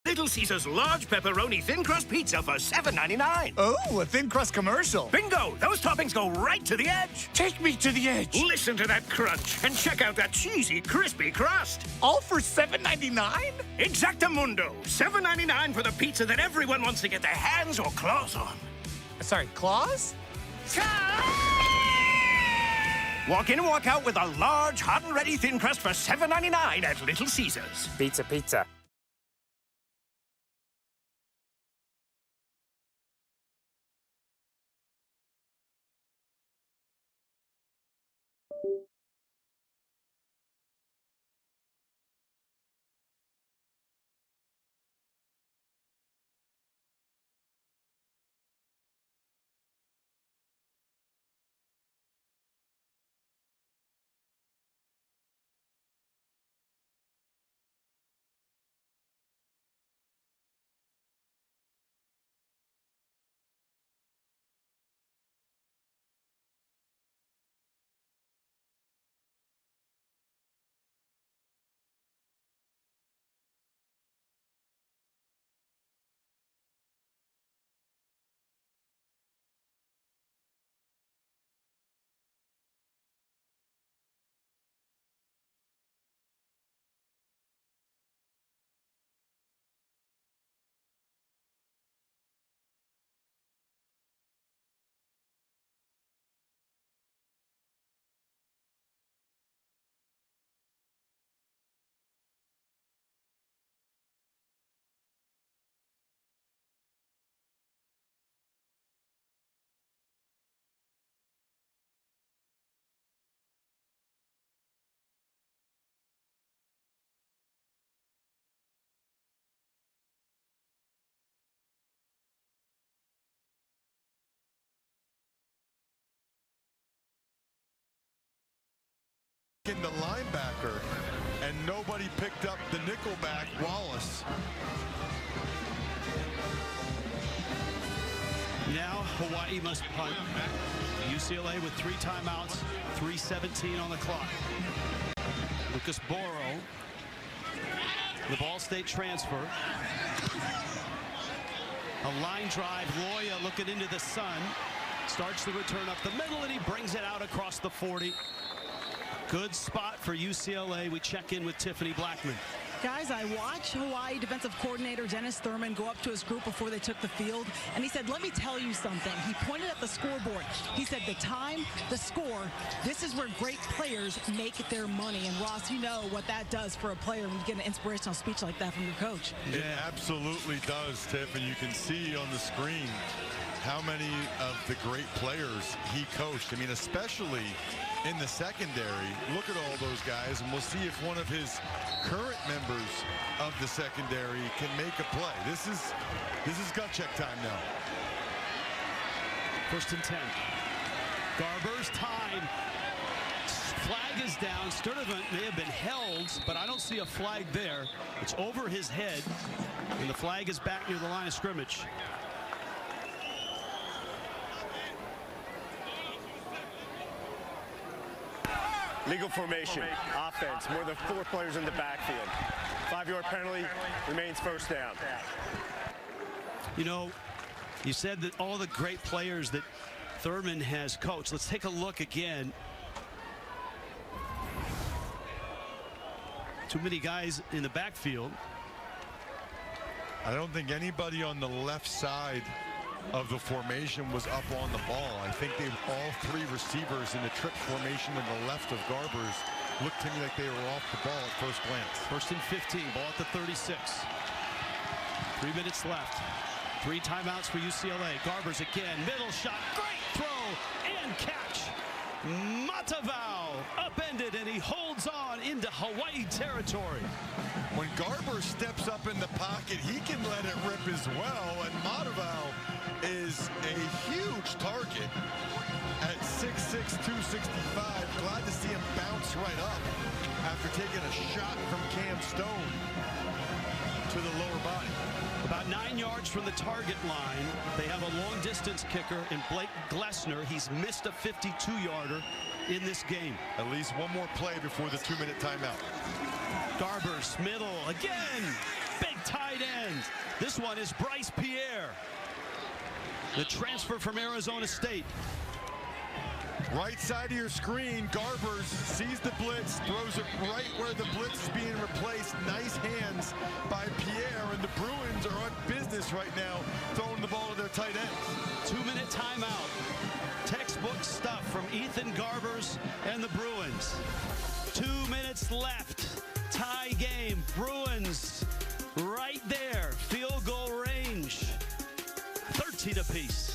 Little Caesar's large pepperoni thin crust pizza for $7.99. Oh, a thin crust commercial. Bingo! Those toppings go right to the edge. Take me to the edge. Listen to that crunch and check out that cheesy, crispy crust. All for $7.99? Exactamundo. $7.99 for the pizza that everyone wants to get their hands or claws on. Sorry, claws? Walk in and walk out with a large, hot and ready thin crust for $7.99 at Little Caesar's. Pizza, pizza. In the linebacker, and nobody picked up the nickelback, Wallace. Now Hawaii must punt. UCLA with 3 timeouts, 3:17 on the clock. Lucas Boro, the Ball State transfer. A line drive, Loya looking into the sun. Starts the return up the middle, and he brings it out across the 40. Good spot for UCLA. We check in with Tiffany Blackman. Guys, I watched Hawaii defensive coordinator Dennis Thurman go up to his group before they took the field, and he said, let me tell you something. He pointed at the scoreboard. He said, the time, the score, this is where great players make their money. And Ross, you know what that does for a player when you get an inspirational speech like that from your coach. It absolutely does, Tiff, and you can see on the screen how many of the great players he coached. I mean, especially in the secondary. Look at all those guys, and we'll see if one of his current members of the secondary can make a play. This is gut check time now. 1st and 10. Garber's time. Flag is down. Sturdivant may have been held, but I don't see a flag there. It's over his head, and the flag is back near the line of scrimmage. Legal formation, offense, more than 4 players in the backfield. 5-yard penalty, remains 1st down. You know, you said that all the great players that Thurman has coached. Let's take a look again. Too many guys in the backfield. I don't think anybody on the left side of the formation was up on the ball. I think all 3 receivers in the trip formation to the left of Garber's looked to me like they were off the ball at first glance. 1st and 15, ball at the 36. 3 minutes left. 3 timeouts for UCLA. Garber's again, middle shot, great throw and catch. Matavao upended, and he holds on into Hawaii territory. When Garber steps up in the pocket, he can let it rip as well, and Matavao is a huge target at 6'6", 265. Glad to see him bounce right up after taking a shot from Cam Stone to the lower body. About 9 yards from the target line, they have a long-distance kicker in Blake Glessner. He's missed a 52-yarder in this game. At least one more play before the 2-minute timeout. Garber's middle again. Big tight end. This one is Bryce Pierre, the transfer from Arizona State. Right side of your screen, Garbers sees the blitz, throws it right where the blitz is being replaced. Nice hands by Pierre, and the Bruins are on business right now, throwing the ball to their tight ends. 2-minute timeout. Textbook stuff from Ethan Garbers and the Bruins. 2 minutes left. Tie game. Bruins right there. Field goal range. 13 apiece.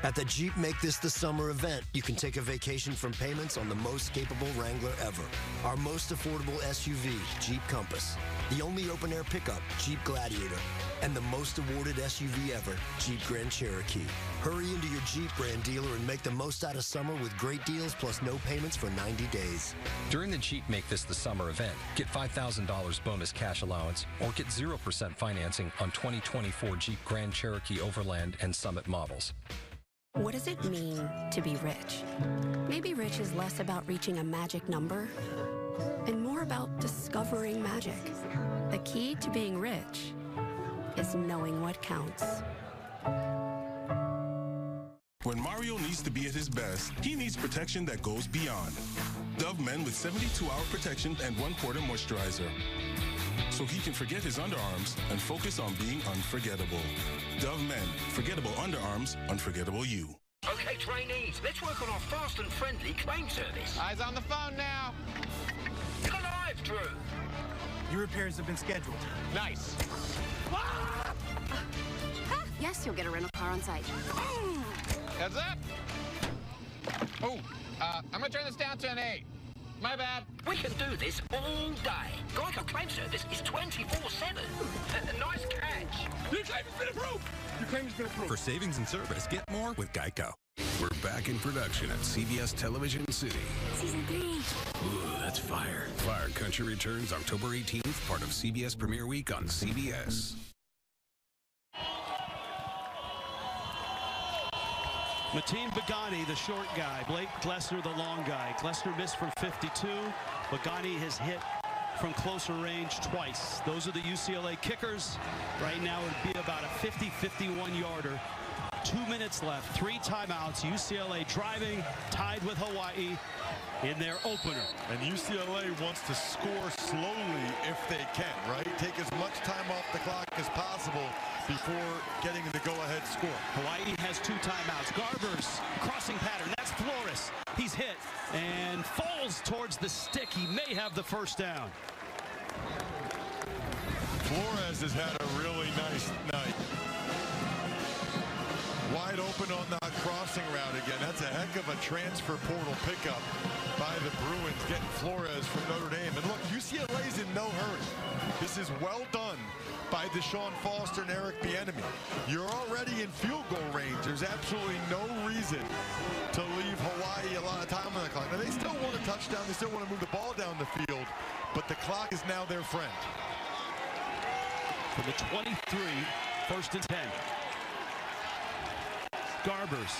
At the Jeep Make This the Summer event, you can take a vacation from payments on the most capable Wrangler ever. Our most affordable SUV, Jeep Compass. The only open-air pickup, Jeep Gladiator. And the most awarded SUV ever, Jeep Grand Cherokee. Hurry into your Jeep brand dealer and make the most out of summer with great deals plus no payments for 90 days. During the Jeep Make This the Summer event, get $5,000 bonus cash allowance or get 0% financing on 2024 Jeep Grand Cherokee Overland and Summit models. What does it mean to be rich? Maybe rich is less about reaching a magic number and more about discovering magic. The key to being rich is knowing what counts. When Mario needs to be at his best, he needs protection that goes beyond. Dove Men with 72-hour protection and 1-quarter moisturizer, so he can forget his underarms and focus on being unforgettable. Dove Men, forgettable underarms, unforgettable you. Okay, trainees, let's work on our fast and friendly claim service. Eyes on the phone now. Come alive, Drew. Your repairs have been scheduled. Nice. Yes, you'll get a rental car on site. Heads up. Oh, I'm gonna turn this down to an 8. My bad. We can do this all day. Geico claim service is 24/7. Nice catch. Your claim has been approved. Your claim has been approved. For savings and service, get more with Geico. We're back in production at CBS Television City. Season 3. Ooh, that's fire. Fire Country returns October 18th, part of CBS Premiere Week on CBS. Mateen Begani, the short guy. Blake Glessner, the long guy. Glessner missed from 52. Begani has hit from closer range twice. Those are the UCLA kickers. Right now it would be about a 50-51 yarder. 2 minutes left. 3 timeouts. UCLA driving, tied with Hawaii in their opener. And UCLA wants to score slowly if they can, right? Take as much time off the clock as possible before getting the go-ahead score. Hawaii has 2 timeouts. Garbers, crossing pattern. That's Flores. He's hit and falls towards the stick. He may have the first down. Flores has had a really nice night. Wide open on that crossing route again. That's a heck of a transfer portal pickup by the Bruins, getting Flores from Notre Dame. And look, UCLA's in no hurry. This is well done by Deshaun Foster and Eric Bieniemy. You're already in field goal range. There's absolutely no reason to leave Hawaii a lot of time on the clock. Now, they still want a touchdown. They still want to move the ball down the field, but the clock is now their friend. From the 23, 1st and 10. Garbers,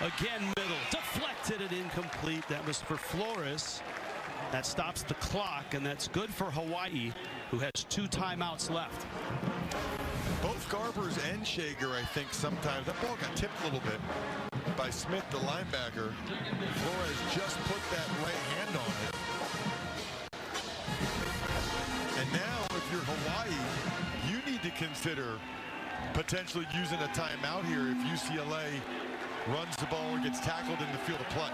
again middle, deflected and incomplete. That was for Flores. That stops the clock, and that's good for Hawaii, who has 2 timeouts left. Both Garbers and Shager, I think, sometimes. That ball got tipped a little bit by Smith, the linebacker. Flores just put that right hand on it. And now, if you're Hawaii, you need to consider potentially using a timeout here if UCLA runs the ball or gets tackled in the field of play.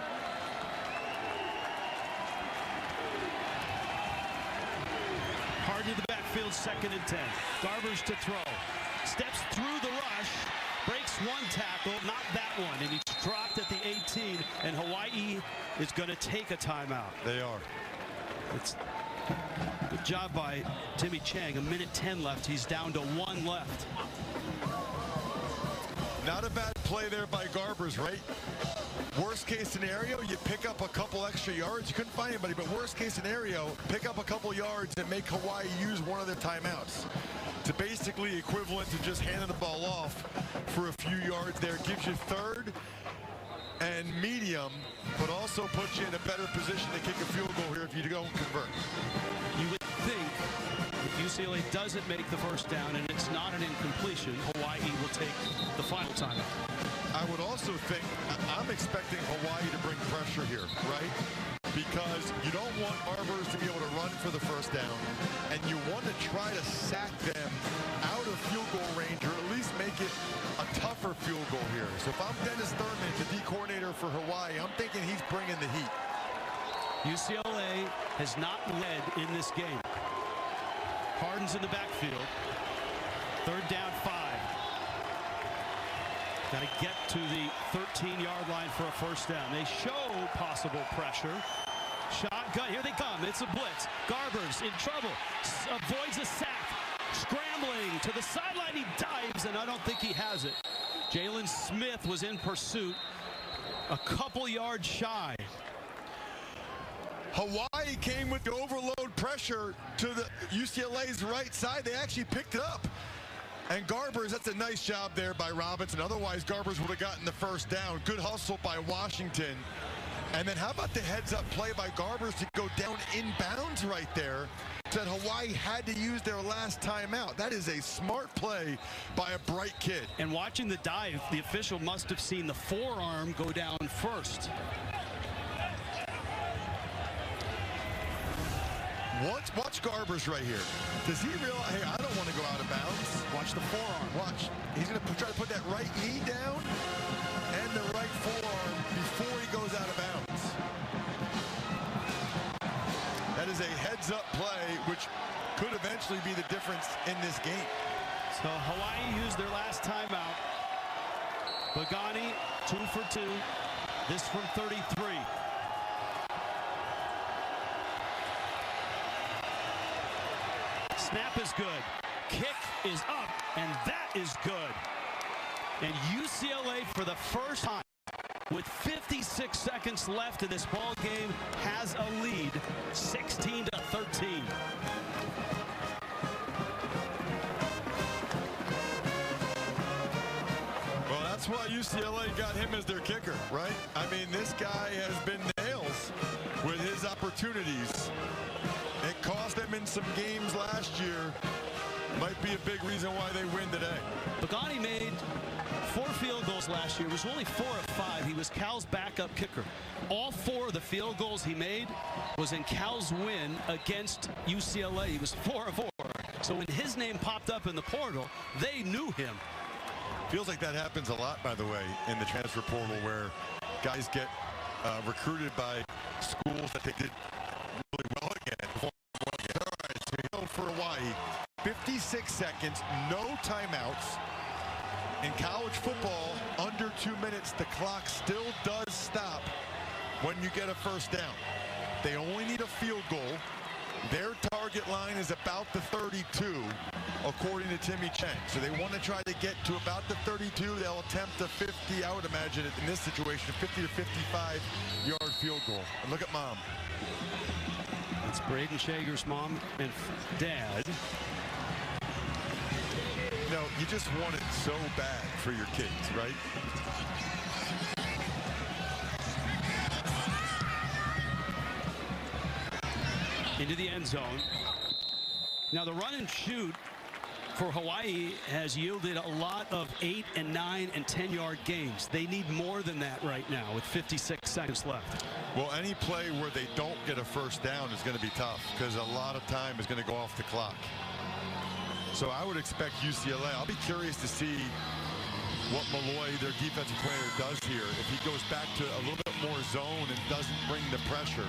Hard to the backfield, 2nd and 10. Garbers to throw. Steps through the rush. Breaks 1 tackle, not that one. And he's dropped at the 18. And Hawaii is going to take a timeout. They are. It's good job by Timmy Chang. 1:10 left. He's down to 1 left. Not a bad play there by Garbers, right? Worst case scenario, you pick up a couple extra yards. You couldn't find anybody, but worst case scenario, pick up a couple yards and make Hawaii use one of their timeouts. It's basically equivalent to just handing the ball off for a few yards there. Gives you 3rd and medium, but also puts you in a better position to kick a field goal here if you don't convert. You would think If UCLA doesn't make the first down and it's not an incompletion, Hawaii will take the final timeout. I would also think, I'm expecting Hawaii to bring pressure here, right? Because you don't want Arbors to be able to run for the first down, and you want to try to sack them out of field goal range, or at least make it a tougher field goal here. So if I'm Dennis Thurman, the D coordinator for Hawaii, I'm thinking he's bringing the heat. UCLA has not led in this game. Harden's in the backfield. 3rd down, 5. Got to get to the 13-yard line for a first down. They show possible pressure. Shotgun, here they come. It's a blitz. Garber's in trouble. Avoids a sack. Scrambling to the sideline. He dives, and I don't think he has it. Jalen Smith was in pursuit. A couple yards shy. Hawaii came with the overload pressure to the UCLA's right side. They actually picked it up. And Garbers, that's a nice job there by Robinson. Otherwise, Garbers would have gotten the first down. Good hustle by Washington. And then how about the heads-up play by Garbers to go down inbounds right there? That Hawaii had to use their last timeout. That is a smart play by a bright kid. And watching the dive, the official must have seen the forearm go down first. Watch Garbers right here. Does he realize, hey, I don't want to go out of bounds? Watch the forearm. Watch. He's going to try to put that right knee down and the right forearm before he goes out of bounds. That is a heads-up play, which could eventually be the difference in this game. So Hawaii used their last timeout. Pagani, 2 for 2. This from 33. Snap is good. Kick is up, and that is good. And UCLA, for the first time, with 56 seconds left in this ball game, has a lead, 16-13. Well, that's why UCLA got him as their kicker, right? I mean, this guy has been nails with his opportunities. It cost them in some games last year. Might be a big reason why they win today. Pagani made 4 field goals last year. It was only 4 of 5. He was Cal's backup kicker. All 4 of the field goals he made was in Cal's win against UCLA. He was 4 of 4. So when his name popped up in the portal, they knew him. Feels like that happens a lot, by the way, in the transfer portal, where guys get recruited by schools that they did really well again. All right, so we go for Hawaii. 56 seconds, no timeouts. In college football, under 2 minutes, the clock still does stop when you get a first down. They only need a field goal. Their target line is about the 32, according to Timmy Chang. So they want to try to get to about the 32. They'll attempt a 50, I would imagine, in this situation, 50 to 55-yard field goal. And look at Mom. That's Braden Shager's mom and dad. No, you just want it so bad for your kids, right? Into the end zone. Now the run and shoot for Hawaii has yielded a lot of 8 and 9 and 10-yard gains. They need more than that right now with 56 seconds left. Well, any play where they don't get a first down is going to be tough because a lot of time is going to go off the clock. So I would expect UCLA. I'll be curious to see what Malloy, their defensive coordinator, does here. If he goes back to a little bit more zone and doesn't bring the pressure,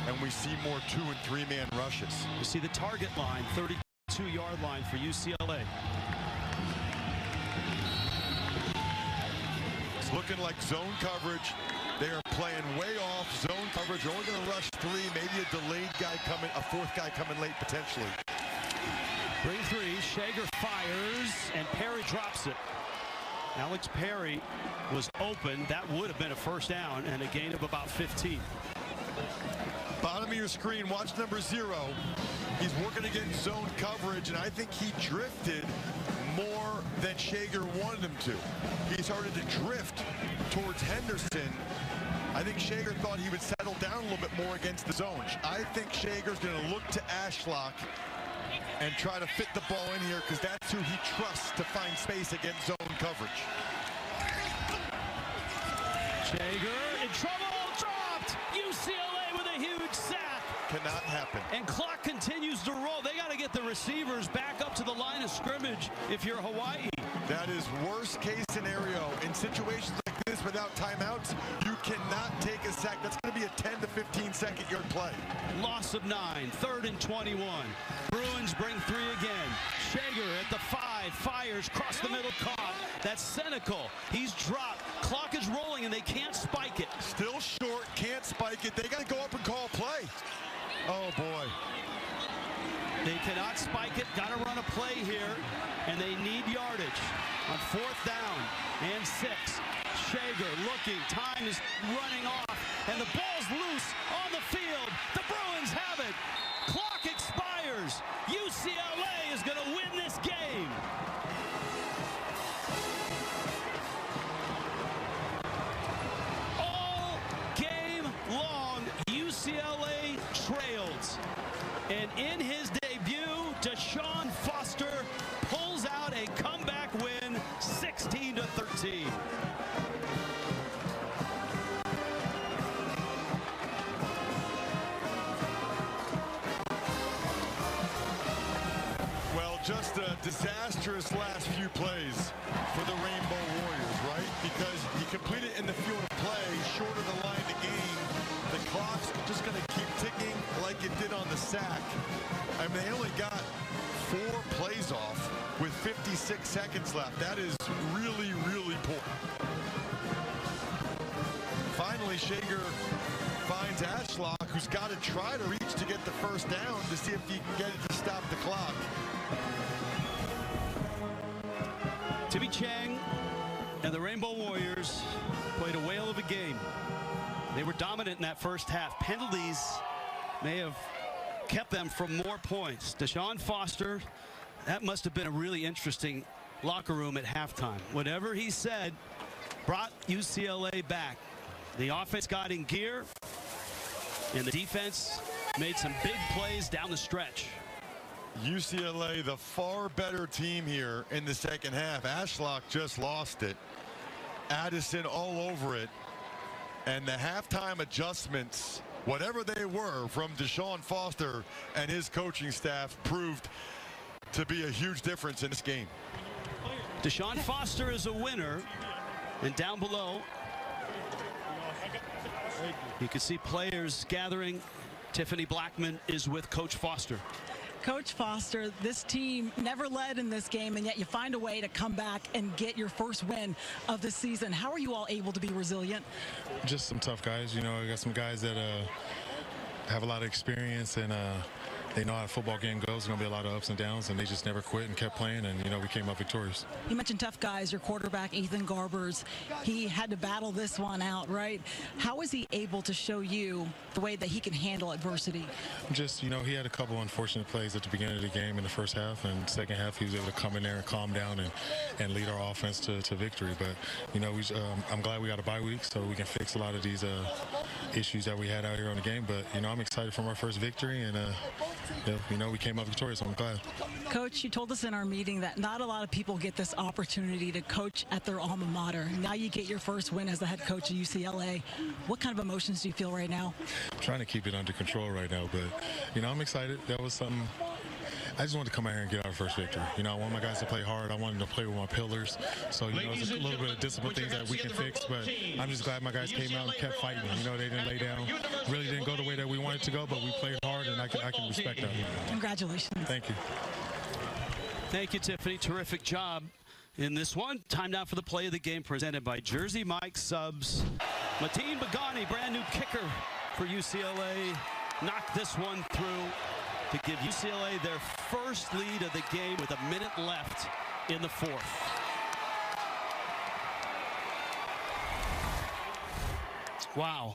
and we see more 2- and 3-man rushes. You see the target line, 32-yard line for UCLA. It's looking like zone coverage. They are playing way off zone coverage. They're only going to rush 3, maybe a delayed guy coming, a 4th guy coming late potentially. Bring 3, Shager fires, and Perry drops it. Alex Perry was open. That would have been a first down and a gain of about 15. Bottom of your screen, watch number 0. He's working against zone coverage, and I think he drifted more than Shager wanted him to. He started to drift towards Henderson. I think Shager thought he would settle down a little bit more against the zone. I think Shager's going to look to Ashlock and try to fit the ball in here because that's who he trusts to find space against zone coverage. Jaeger in trouble, dropped. UCLA with a huge sack. Cannot happen. And clock continues to roll. They got to get the receivers back up to the line of scrimmage if you're Hawaii. That is worst case scenario. In situations like this without timeouts, you cannot take a sack. That's going to be a 10 to 15 second yard play. Loss of 9, 3rd and 21. Bruins bring 3 again. Shager at the 5, fires, cross the middle, caught. That's cynical. He's dropped. Clock is rolling and they can't spike it. Still short, can't spike it. They got to go up and call play. Oh boy. They cannot spike it. Got to run a play here, and they need yardage on 4th down and 6. Shager looking. Time is running off, and the ball's loose on the field. The Bruins have it. Clock expires. UCLA is going to win this game. All game long, UCLA trails. And in his debut, Deshaun Foster pulls out a comeback win, 16-13. Well, just a disastrous last few plays for the Rainbow Warriors, right? Because you complete it in the field of play, short of the line to gain. The clock's just going to keep ticking like it did on the sack. I mean, they only got 4 plays off with 56 seconds left. That is really, really poor. Finally, Shager finds Ashlock, who's got to try to reach to get the first down to see if he can get it to stop the clock. Timmy Chang and the Rainbow Warriors played a whale of a game. They were dominant in that first half. Penalties may have kept them from more points. Deshaun Foster, that must have been a really interesting locker room at halftime. Whatever he said brought UCLA back. The offense got in gear, and the defense made some big plays down the stretch. UCLA, the far better team here in the second half. Ashlock just lost it. Addison all over it. And the halftime adjustments, whatever they were, from Deshaun Foster and his coaching staff, proved to be a huge difference in this game. Deshaun Foster is a winner. And down below, you can see players gathering. Tiffany Blackman is with Coach Foster. Coach Foster, this team never led in this game, and yet you find a way to come back and get your first win of the season. How are you all able to be resilient? Just some tough guys. You know, I got some guys that have a lot of experience, and they know how a football game goes. There's going to be a lot of ups and downs, and they just never quit and kept playing, and, you know, we came up victorious. You mentioned tough guys. Your quarterback, Ethan Garbers, he had to battle this one out, right? How is he able to show you the way that he can handle adversity? Just, you know, he had a couple unfortunate plays at the beginning of the game in the first half, and second half he was able to come in there and calm down and lead our offense to victory. But, you know, I'm glad we got a bye week so we can fix a lot of these issues that we had out here on the game. But, you know, I'm excited for our first victory, and you know, we came up victorious, so I'm glad. Coach, you told us in our meeting that not a lot of people get this opportunity to coach at their alma mater. Now you get your first win as the head coach of UCLA. What kind of emotions do you feel right now? I'm trying to keep it under control right now, but, you know, I'm excited. That was something. I just wanted to come out here and get our first victory. You know, I want my guys to play hard. I wanted to play with my pillars. So, you know, it's a little bit of discipline things that we can fix, but I'm just glad my guys came out and kept fighting. You know, they didn't lay down. Really didn't go the way that we wanted to go, but we played hard, and I can respect that. Congratulations. Thank you. Thank you, Tiffany. Terrific job in this one. Time now for the play of the game presented by Jersey Mike Subs. Mateen Begani, brand new kicker for UCLA, knocked this one through to give UCLA their first lead of the game with a minute left in the fourth. Wow.